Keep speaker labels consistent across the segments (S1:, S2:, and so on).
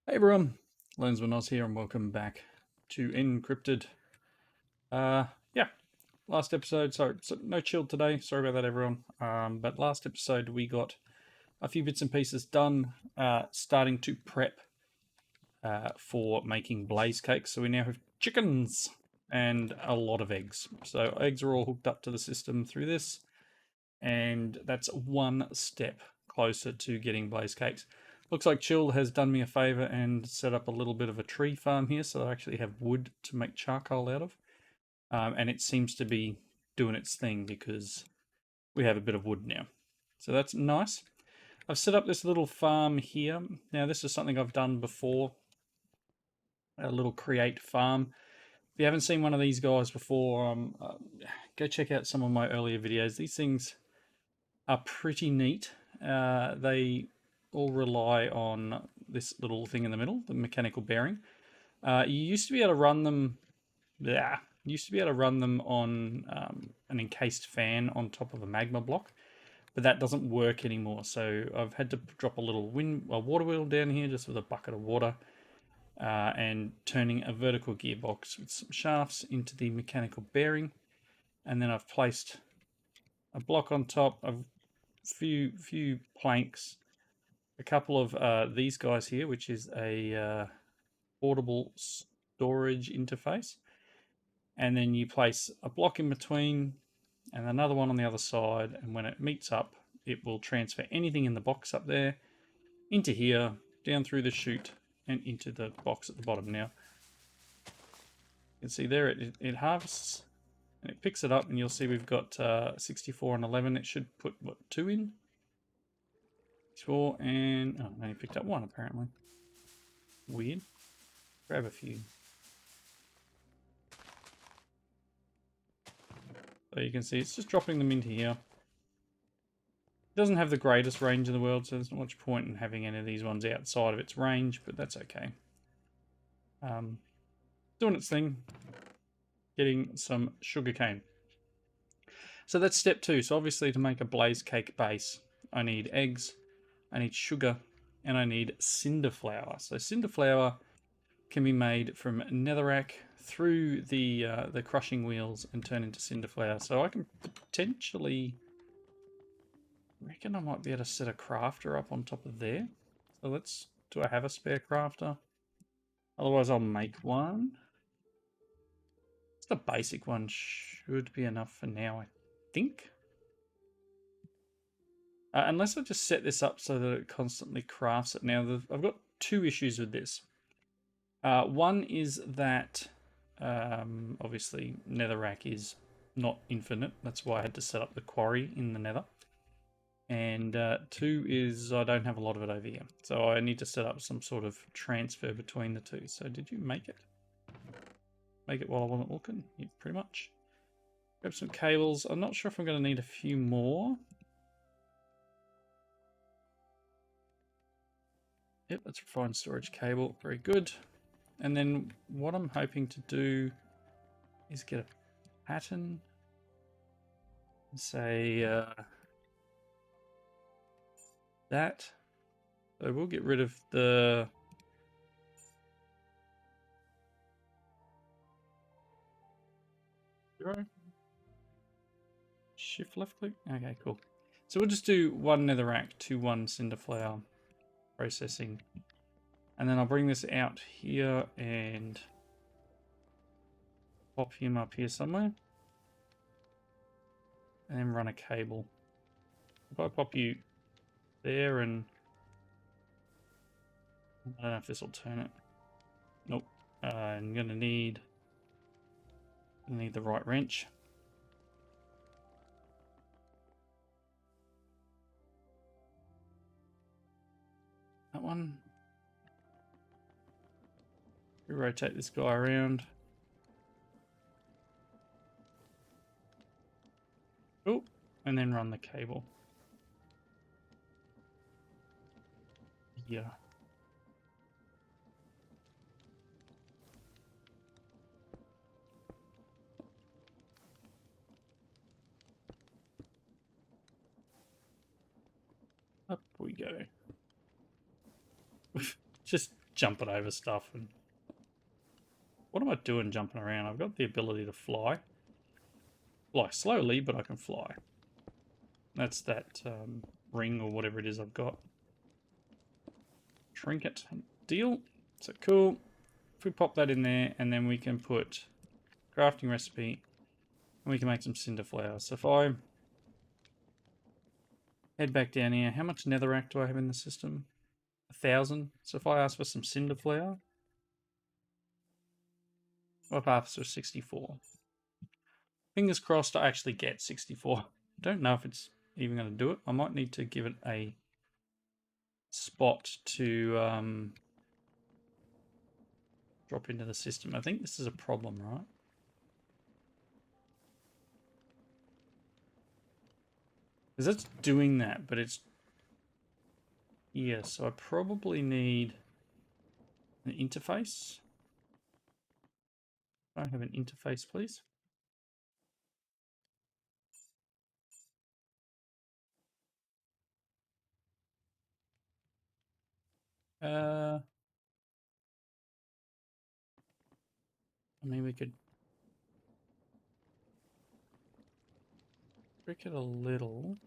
S1: Hey everyone, Lensman here and welcome back to Encrypted. Yeah, last episode, so no chill today, sorry about that everyone. But last episode we got a few bits and pieces done, starting to prep for making blaze cakes. So we now have chickens and a lot of eggs. So eggs are all hooked up to the system through this, and that's one step closer to getting blaze cakes. Looks like Chill has done me a favor and set up a little bit of a tree farm here, so I actually have wood to make charcoal out of. And it seems to be doing its thing because we have a bit of wood now. So that's nice. I've set up this little farm here. Now, this is something I've done before, a little create farm. If you haven't seen one of these guys before, go check out some of my earlier videos. These things are pretty neat. They all rely on this little thing in the middle, the mechanical bearing. You used to be able to run them. Yeah, used to be able to run them on an encased fan on top of a magma block, but that doesn't work anymore. So I've had to drop a little water wheel down here just with a bucket of water, and turning a vertical gearbox with some shafts into the mechanical bearing, and then I've placed a block on top of few planks, a couple of these guys here, which is a portable storage interface, and then you place a block in between and another one on the other side, and when it meets up, it will transfer anything in the box up there into here, down through the chute, and into the box at the bottom. Now, you can see there it harvests, and it picks it up, and you'll see we've got 64 and 11. It should put, what, 2 in? 4 and... oh, I only picked up 1 apparently. Weird. Grab a few. So you can see it's just dropping them into here. It doesn't have the greatest range in the world, so there's not much point in having any of these ones outside of its range, but that's okay. Doing its thing, getting some sugarcane. So that's step 2. So obviously to make a blaze cake base, I need eggs, I need sugar, and I need cinder flour. So cinder flour can be made from netherrack through the crushing wheels and turn into cinder flour. So I can potentially... reckon I might be able to set a crafter up on top of there. So let's... do I have a spare crafter? Otherwise I'll make one. Just a basic one should be enough for now, I think. Unless I just set this up so that it constantly crafts it. Now, I've got 2 issues with this. One is that, obviously, netherrack is not infinite. That's why I had to set up the quarry in the nether. And 2 is I don't have a lot of it over here. So I need to set up some sort of transfer between the 2. So did you make it? Make it while I wasn't looking? Yeah, pretty much. Grab some cables. I'm not sure if I'm going to need a few more. Yep, that's a fine storage cable. Very good. And then what I'm hoping to do is get a pattern. Say that. So we'll get rid of the... shift left click? Okay, cool. So we'll just do 1 netherrack to 1 cinder flour processing. And then I'll bring this out here and pop him up here somewhere. And then run a cable. If I pop you there, and I don't know if this will turn it. Nope. I'm gonna need the right wrench. That one. We rotate this guy around. Oh, and then run the cable. Yeah. Up we go. Just jumping over stuff. And what am I doing jumping around? I've got the ability to fly. Fly slowly, but I can fly. That's that ring or whatever it is I've got. Trinket deal. So cool. If we pop that in there, and then we can put crafting recipe, and we can make some cinder flowers. So if I head back down here, how much netherrack do I have in the system? 1,000. So if I ask for some cinder flower, I've asked for 64. Fingers crossed I actually get 64. Don't know if it's even going to do it. I might need to give it a spot to drop into the system. I think this is a problem, right? Because it's doing that, but it's... Yeah, so I probably need an interface. I have an interface, please. I mean, we could trick it a little.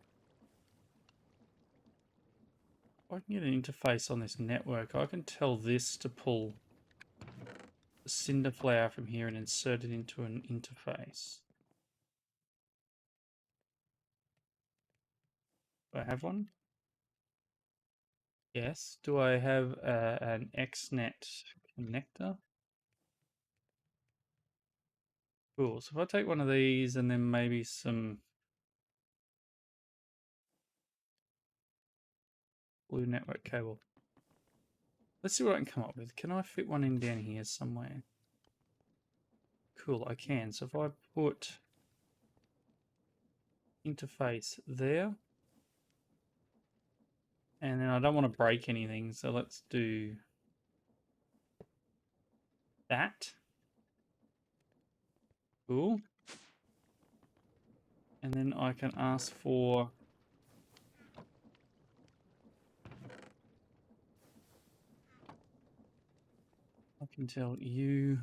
S1: If I can get an interface on this network, I can tell this to pull the cinder flower from here and insert it into an interface. Do I have one? Yes. Do I have an XNet connector? Cool. So if I take one of these and then maybe some blue network cable. Let's see what I can come up with. Can I fit one in down here somewhere? Cool, I can. So if I put interface there, and then I don't want to break anything, so let's do that. Cool. And then I can ask for I can tell you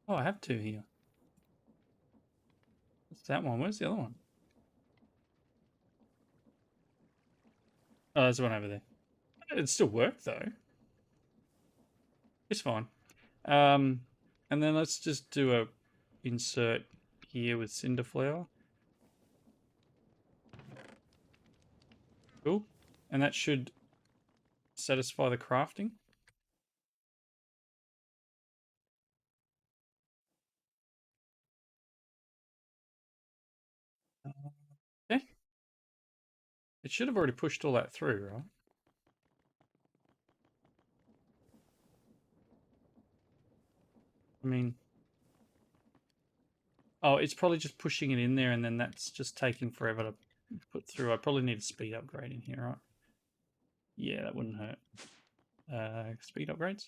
S1: oh, I have two here. What's that one? Where's the other one? Oh, there's one over there. It still worked though. It's fine. And then let's just do a insert here with cinder flower. Cool. And that should satisfy the crafting. Okay. It should have already pushed all that through, right? I mean, oh, it's probably just pushing it in there and then that's just taking forever to put through. I probably need a speed upgrade in here, right? Yeah, that wouldn't hurt. Speed upgrades.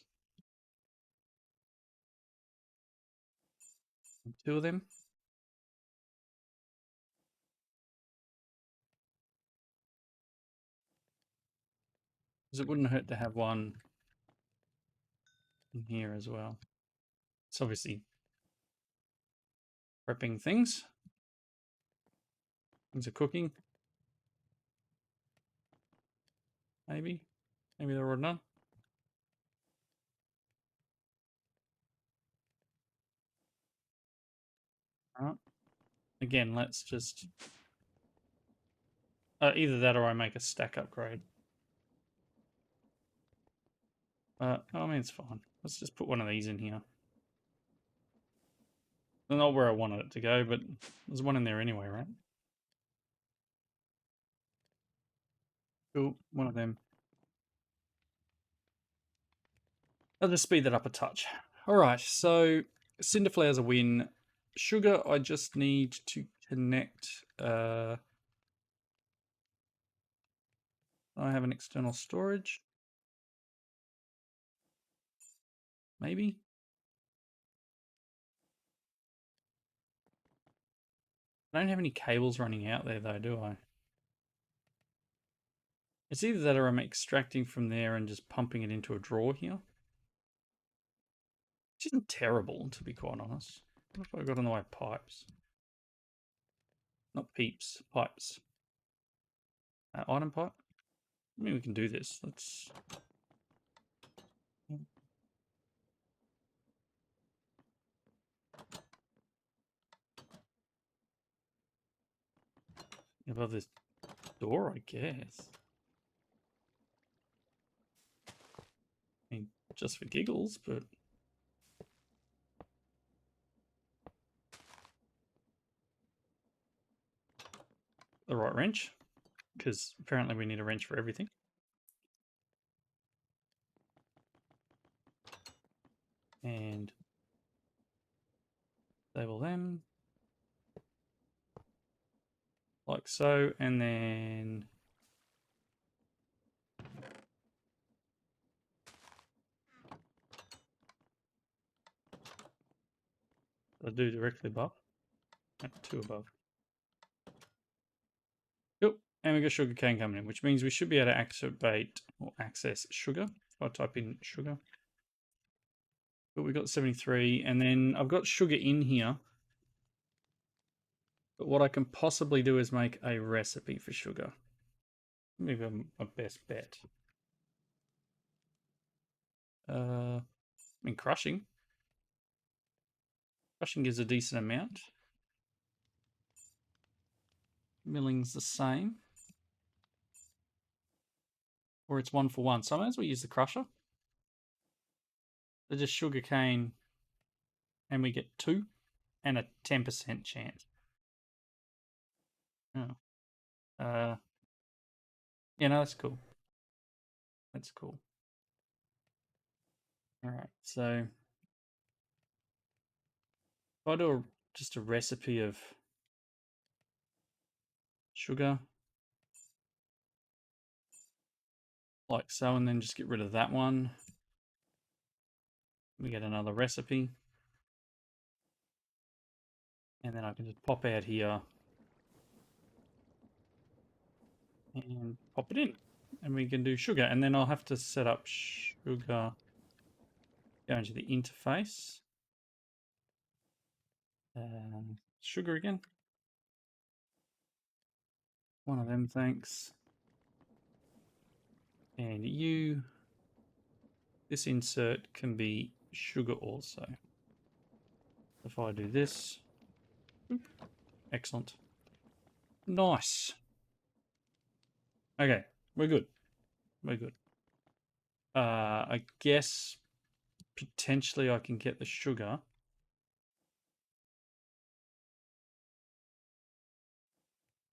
S1: 2 of them. Because it wouldn't hurt to have one in here as well. It's obviously prepping things. Things are cooking. Maybe. Maybe they're all done. Alright. Again, let's just... either that or I make a stack upgrade. I mean, it's fine. Let's just put one of these in here. Not where I wanted it to go, but there's one in there anyway, right? Cool, one of them. I'll just speed that up a touch. All right, so Cinderflower's a win. Sugar, I just need to connect. I have an external storage. Maybe. I don't have any cables running out there though, do I? It's either that or I'm extracting from there and just pumping it into a drawer here. Which isn't terrible, to be quite honest. What if I got in the way of pipes? Not peeps, pipes. Item pipe? I mean, we can do this. Let's... Above this door, I guess. I mean, just for giggles, but... The right wrench, because apparently we need a wrench for everything. And label them like so, and then I'll do directly above, two above. Cool. And we got sugar cane coming in, which means we should be able to activate or access sugar. If I type in sugar. But we got 73, and then I've got sugar in here. But what I can possibly do is make a recipe for sugar. Maybe my best bet. I mean, crushing. Crushing gives a decent amount. Milling's the same. Or it's 1 for 1. So I might as well use the crusher. They're just sugar cane, and we get 2 and a 10% chance. Oh. Yeah, no, that's cool. That's cool. All right, so if I do just a recipe of sugar, like so, and then just get rid of that one, we get another recipe. And then I can just pop out here and pop it in. And we can do sugar. And then I'll have to set up sugar. Go into the interface. Sugar again. One of them, thanks. And you. This insert can be sugar also. If I do this. Excellent. Nice. Okay, we're good. We're good. I guess potentially I can get the sugar.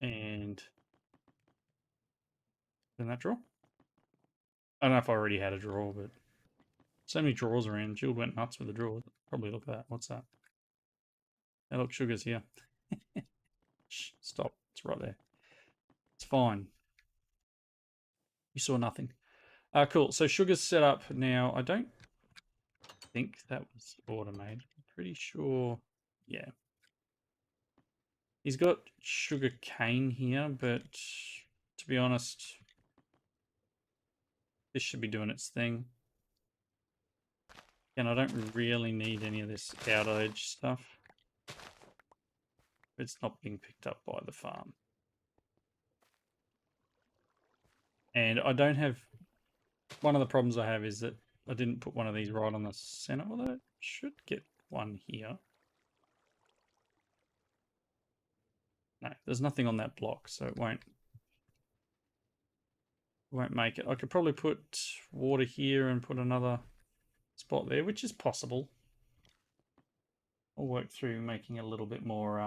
S1: And in that drawer. I don't know if I already had a drawer, but so many drawers around. Jill went nuts with the drawer. Probably look at that. What's that? Hey, look, sugar's here. Shh, stop. It's right there. It's fine. You saw nothing. Cool. So sugar's set up now. I don't think that was automated. I'm pretty sure. Yeah. He's got sugar cane here, but to be honest, this should be doing its thing. And I don't really need any of this outage stuff. It's not being picked up by the farm. And I don't have... One of the problems I have is that I didn't put one of these right on the center, although I should get one here. No, there's nothing on that block, so it won't make it. I could probably put water here and put another spot there, which is possible. I'll work through making a little bit more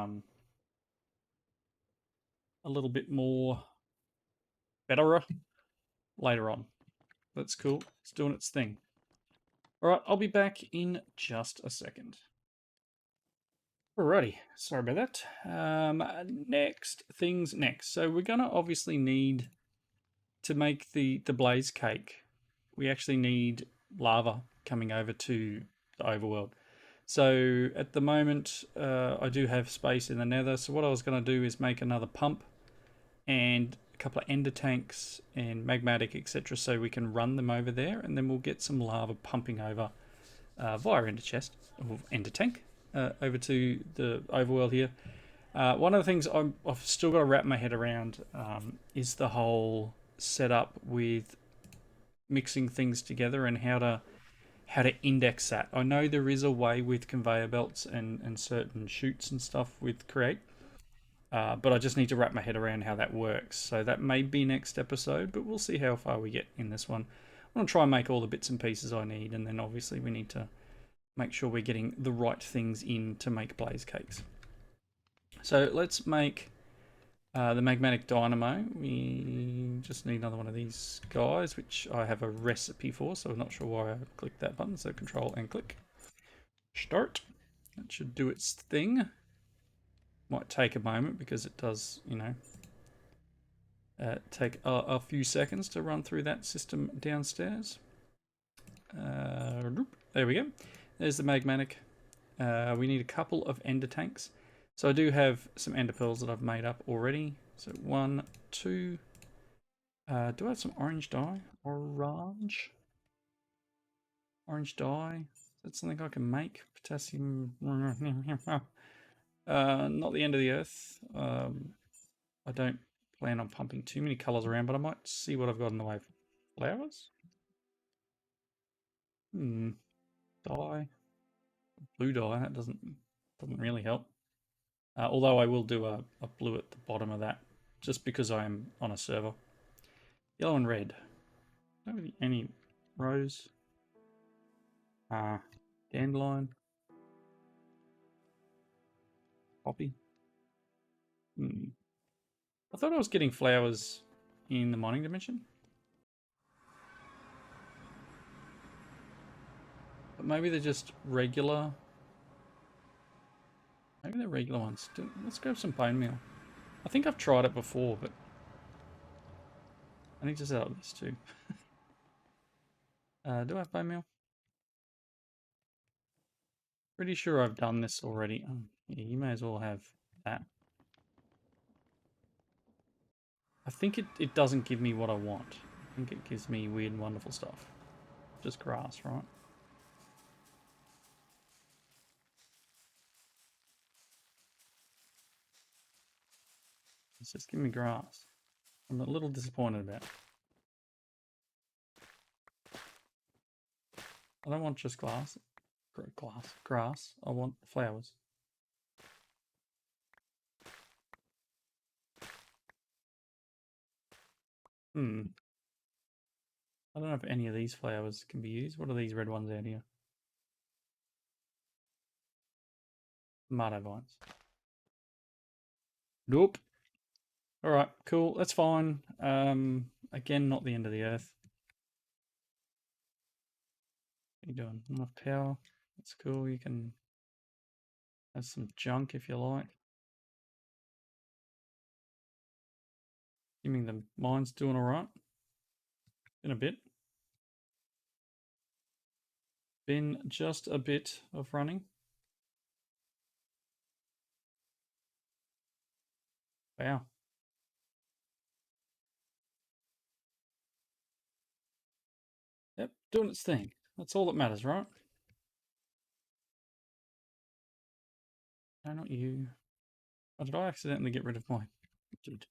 S1: better later on. That's cool. It's doing its thing. All right, I'll be back in just a second. Alrighty, sorry about that. Next. So we're gonna obviously need to make the blaze cake. We actually need lava coming over to the overworld. So at the moment, I do have space in the nether. So what I was going to do is make another pump and a couple of ender tanks and magmatic, etc., so we can run them over there, and then we'll get some lava pumping over via ender chest or ender tank over to the overworld here. One of the things I've still got to wrap my head around is the whole setup with mixing things together and how to index that. I know there is a way with conveyor belts and certain chutes and stuff with create, but I just need to wrap my head around how that works. So that may be next episode, but we'll see how far we get in this one. I'm going to try and make all the bits and pieces I need, and then obviously we need to make sure we're getting the right things in to make blaze cakes. So let's make the magmatic dynamo. We just need another one of these guys, which I have a recipe for, so I'm not sure why I clicked that button. So control and click. Start. That should do its thing. Might take a moment because it does, you know, take a few seconds to run through that system downstairs. There we go. There's the magmatic. We need a couple of ender tanks. So I do have some ender pearls that I've made up already. So 1, 2. Do I have some orange dye? Orange dye. Is that something I can make? Potassium. Not the end of the earth. I don't plan on pumping too many colours around, but I might see what I've got in the way of flowers. Dye. Blue dye. That doesn't really help. Although I will do a blue at the bottom of that, just because I am on a server. Yellow and red. Don't have any rose. Dandelion. Poppy. I thought I was getting flowers in the mining dimension. But maybe they're just regular. Maybe they're regular ones. Let's grab some bone meal. I think I've tried it before, but I need to set up this too. Do I have bone meal? Pretty sure I've done this already. Oh, yeah, you may as well have that. I think it doesn't give me what I want. I think it gives me weird and wonderful stuff. Just grass, right? It's just giving me grass. I'm a little disappointed about it. I don't want just grass. I want flowers. I don't know if any of these flowers can be used. What are these red ones out here? Tomato vines. Nope. Alright, cool. That's fine. Again, not the end of the earth. What are you doing? Enough power. That's cool. You can have some junk if you like. You mean the mine's doing alright? In a bit. Been just a bit of running. Wow. Yep, doing its thing. That's all that matters, right? No, not you. Oh, did I accidentally get rid of my... Dude,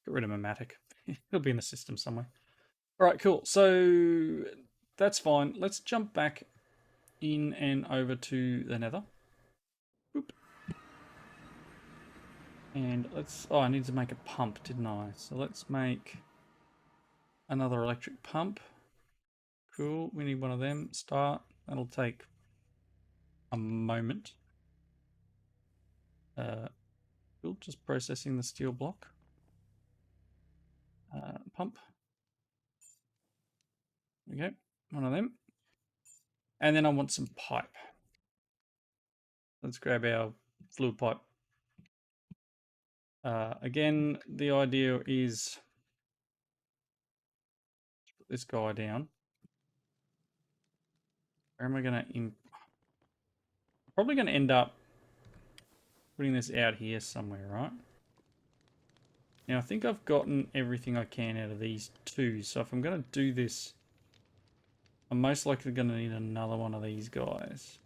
S1: get rid of my matic. It'll be in the system somewhere. Alright, cool. So, that's fine. Let's jump back in and over to the nether. Boop. And let's... Oh, I need to make a pump, didn't I? So let's make another electric pump. Cool. We need one of them. Start. That'll take a moment. Cool. Just processing the steel block. Pump. Okay. One of them. And then I want some pipe. Let's grab our fluid pipe. Again, the idea is put this guy down. Where am I going to... Probably going to end up putting this out here somewhere, right? Now I think I've gotten everything I can out of these two, so if I'm going to do this, I'm most likely going to need another one of these guys.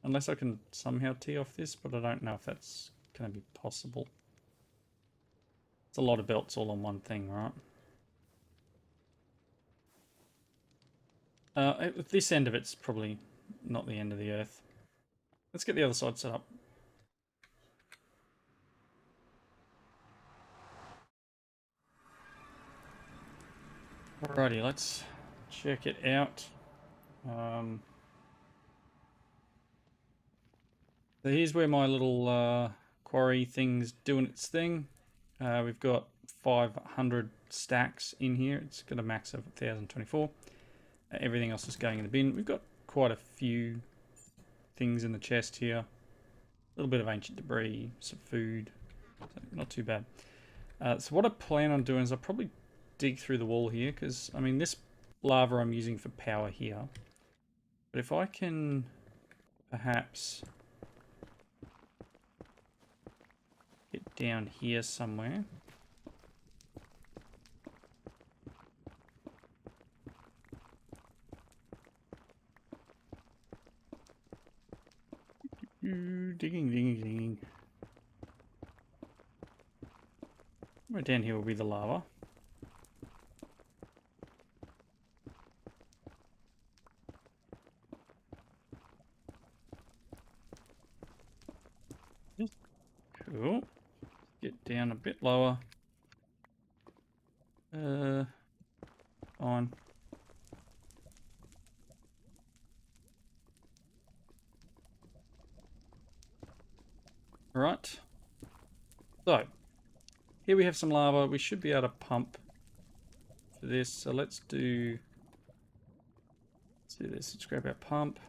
S1: Unless I can somehow tee off this, but I don't know if that's going to be possible. It's a lot of belts all on one thing, right? This end of it's probably not the end of the earth. Let's get the other side set up. Alrighty, let's check it out. So here's where my little quarry thing's doing its thing. We've got 500 stacks in here. It's got a max of 1024. Everything else is going in the bin. We've got quite a few things in the chest here. A little bit of ancient debris, some food. So not too bad. So what I plan on doing is I'll probably dig through the wall here, because, I mean, this lava I'm using for power here. But if I can perhaps get down here somewhere. Digging. Right down here will be the lava. Cool. Get down a bit lower. On. Right. So, here we have some lava. We should be able to pump for this. So let's do this. Let's grab our pump.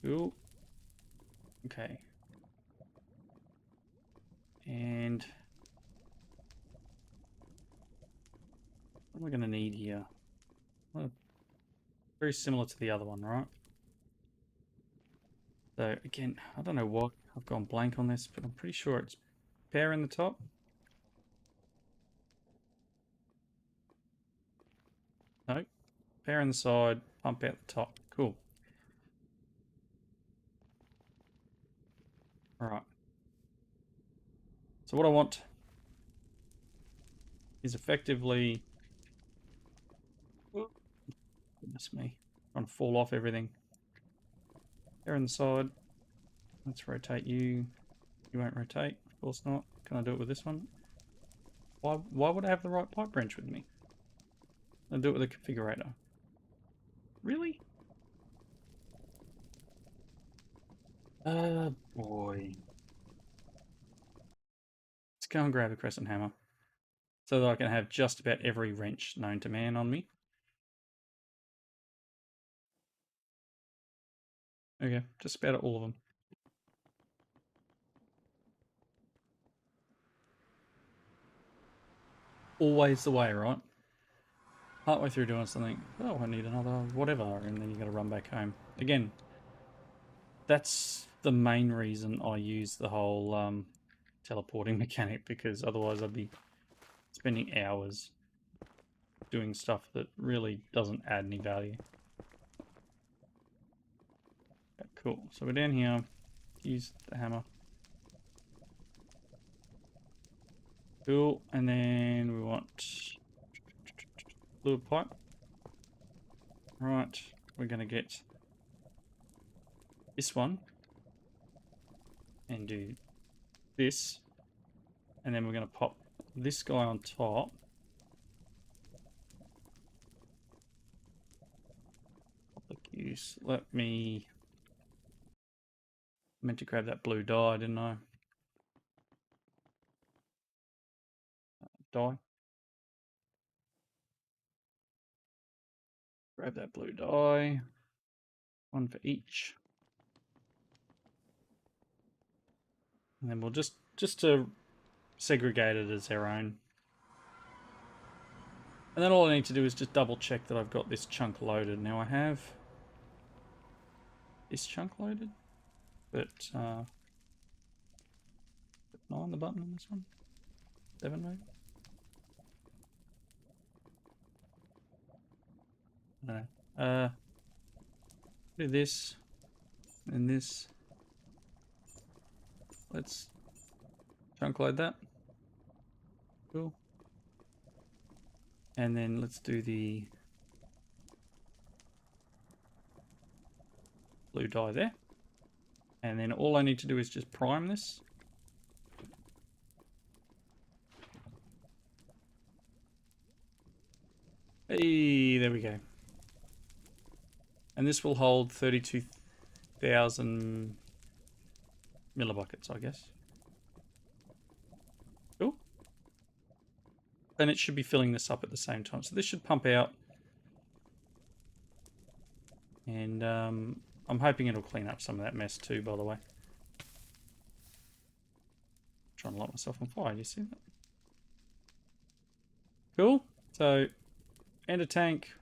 S1: Cool. Okay. And what am I going to need here? Well, very similar to the other one, right? So again, I don't know what I've gone blank on this, but I'm pretty sure it's power in the top. No, power in the side, pump out the top. Cool. All right. So what I want is effectively, goodness me, trying to fall off everything. Power in the side. Let's rotate you. You won't rotate. Of course not. Can I do it with this one? Why would I have the right pipe wrench with me? I'll do it with a configurator. Really? Boy. Let's go and grab a crescent hammer so that I can have just about every wrench known to man on me. Okay, just about all of them. Always the way, right? Partway through doing something, oh, I need another whatever, and then you got to run back home. Again, that's the main reason I use the whole teleporting mechanic, because otherwise I'd be spending hours doing stuff that really doesn't add any value. Okay, cool. So we're down here. Use the hammer. Cool. And then we want fluid pipe. Right. We're going to get this one and do this. And then we're going to pop this guy on top. Public use. Let me... I meant to grab that blue dye, didn't I? Dye. Grab that blue dye. One for each. And then we'll just to segregate it as our own. And then all I need to do is just double check that I've got this chunk loaded. Now I have this chunk loaded, but 9 the button on this one? 7 maybe? I don't know. Do this and this. Let's chunk load that. Cool. And then let's do the blue dye there. And then all I need to do is just prime this. Hey, there we go. And this will hold 32,000 millibuckets, I guess. Cool. And it should be filling this up at the same time. So this should pump out. And I'm hoping it'll clean up some of that mess too, by the way. Trying to light myself on fire, do you see that? Cool. So, enter tank,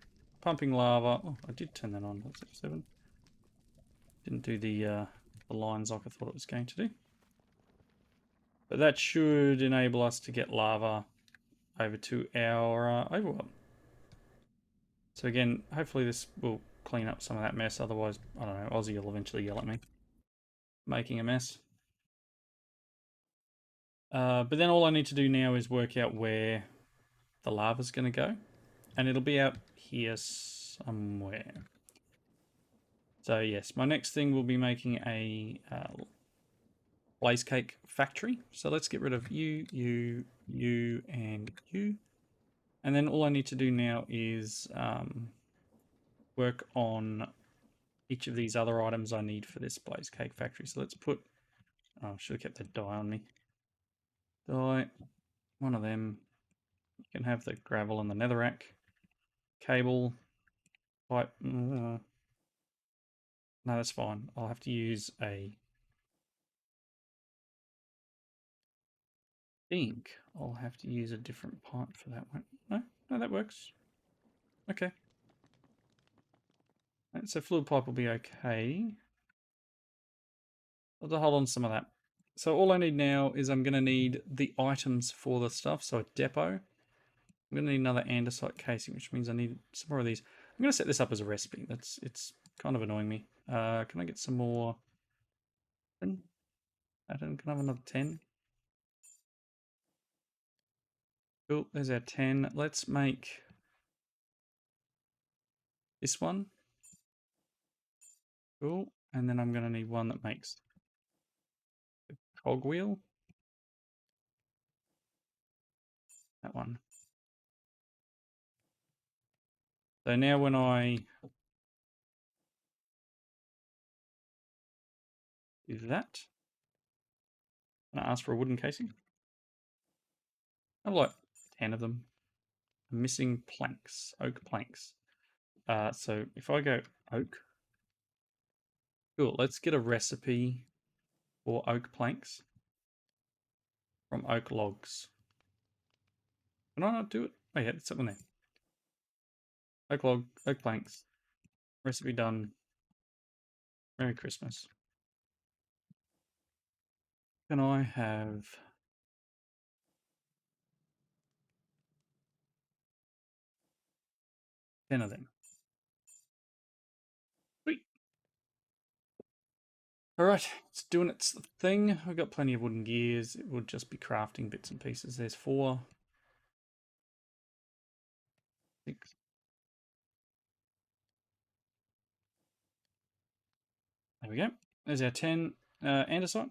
S1: pumping lava. Oh, I did turn that on. That's F7. Didn't do the lines like I thought it was going to do. But that should enable us to get lava over to our overworld. So again, hopefully this will clean up some of that mess. Otherwise, I don't know, Aussie will eventually yell at me. Making a mess. But then all I need to do now is work out where the lava's going to go. And it'll be out here somewhere. So yes, my next thing will be making a blaze cake factory. So let's get rid of you, and you. And then all I need to do now is work on each of these other items I need for this blaze cake factory. So let's put, oh, I should have kept that dye on me. Dye, one of them. You can have the gravel and the netherrack. Cable, pipe. No, that's fine. I'll have to use a think I'll have to use a different pipe for that one. No, that works. Okay. So fluid pipe will be okay. I'll hold on to some of that. So all I need now is I'm going to need the items for the stuff. So a depot. I'm going to need another andesite casing, which means I need some more of these. I'm going to set this up as a recipe. It's kind of annoying me. Can I get some more? 10? Can I have another 10? Cool, there's our 10. Let's make this one. Cool. And then I'm going to need one that makes the cogwheel. That one. So now when I do that, and I ask for a wooden casing, I have like 10 of them. I'm missing planks, oak planks. So if I go oak, cool, let's get a recipe for oak planks from oak logs. Can I not do it? Oh yeah, it's something there. Oak log, oak planks, recipe done. Merry Christmas. Can I have 10 of them? Sweet. Alright, it's doing its thing. I've got plenty of wooden gears. It would just be crafting bits and pieces. There's 4. 6. There we go. There's our 10 andesite.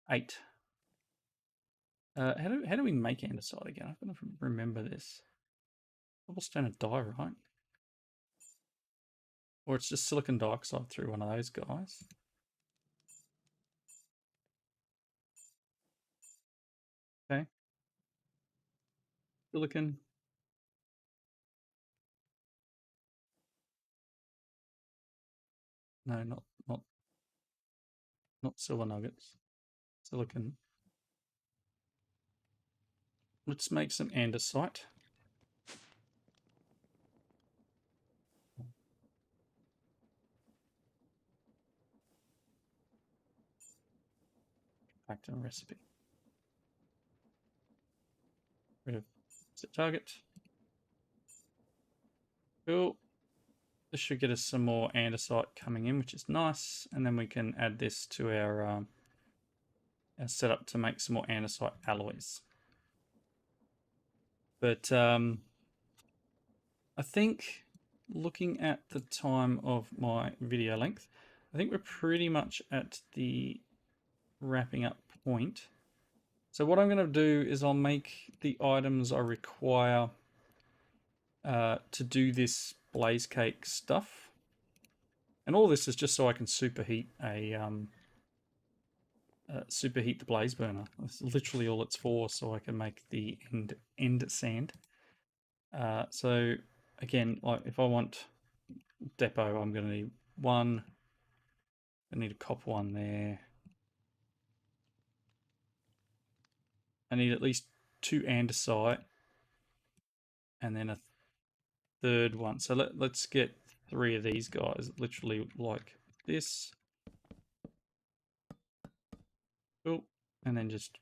S1: 8. How do we make andesite again? I've got to remember this. Cobblestone and dye, right? Or it's just silicon dioxide through one of those guys. Okay. Silicon. No, not silver nuggets. Silicon. Let's make some andesite. Back to the recipe. Rid of set target. Cool. This should get us some more andesite coming in, which is nice. And then we can add this to our setup to make some more andesite alloys. But I think looking at the time of my video length, I think we're pretty much at the wrapping up point. So what I'm going to do is I'll make the items I require to do this blaze cake stuff. And all this is just so I can superheat superheat the blaze burner. That's literally all it's for, so I can make the end sand. So again, like if I want depot, I'm going to need one. I need a copper one there. I need at least 2 andesite, and then a third one. So let's get 3 of these guys, literally like this. Oh, and then just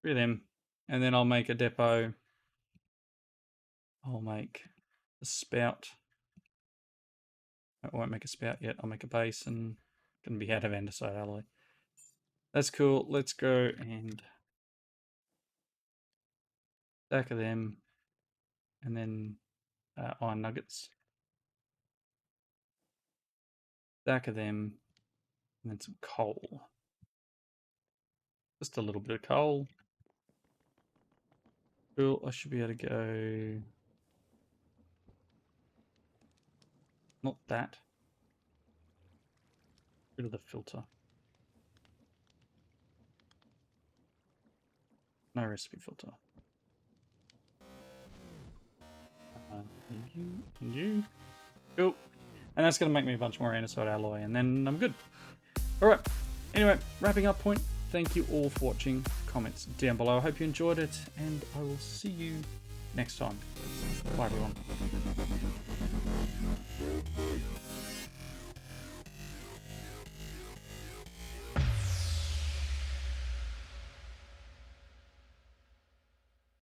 S1: 3 of them. And then I'll make a depot. I'll make a spout. I won't make a spout yet. I'll make a base and going to be out of andesite alloy. That's cool. Let's go and stack of them. And then iron nuggets. Stack of them. And then some coal. Just a little bit of coal. Cool. I should be able to go... Not that. Rid of the filter. No recipe filter. And you. Cool. And that's going to make me a bunch more andesite alloy, and then I'm good. Alright. Anyway, wrapping up point. Thank you all for watching. Comments down below. I hope you enjoyed it, and I will see you next time. Bye, everyone.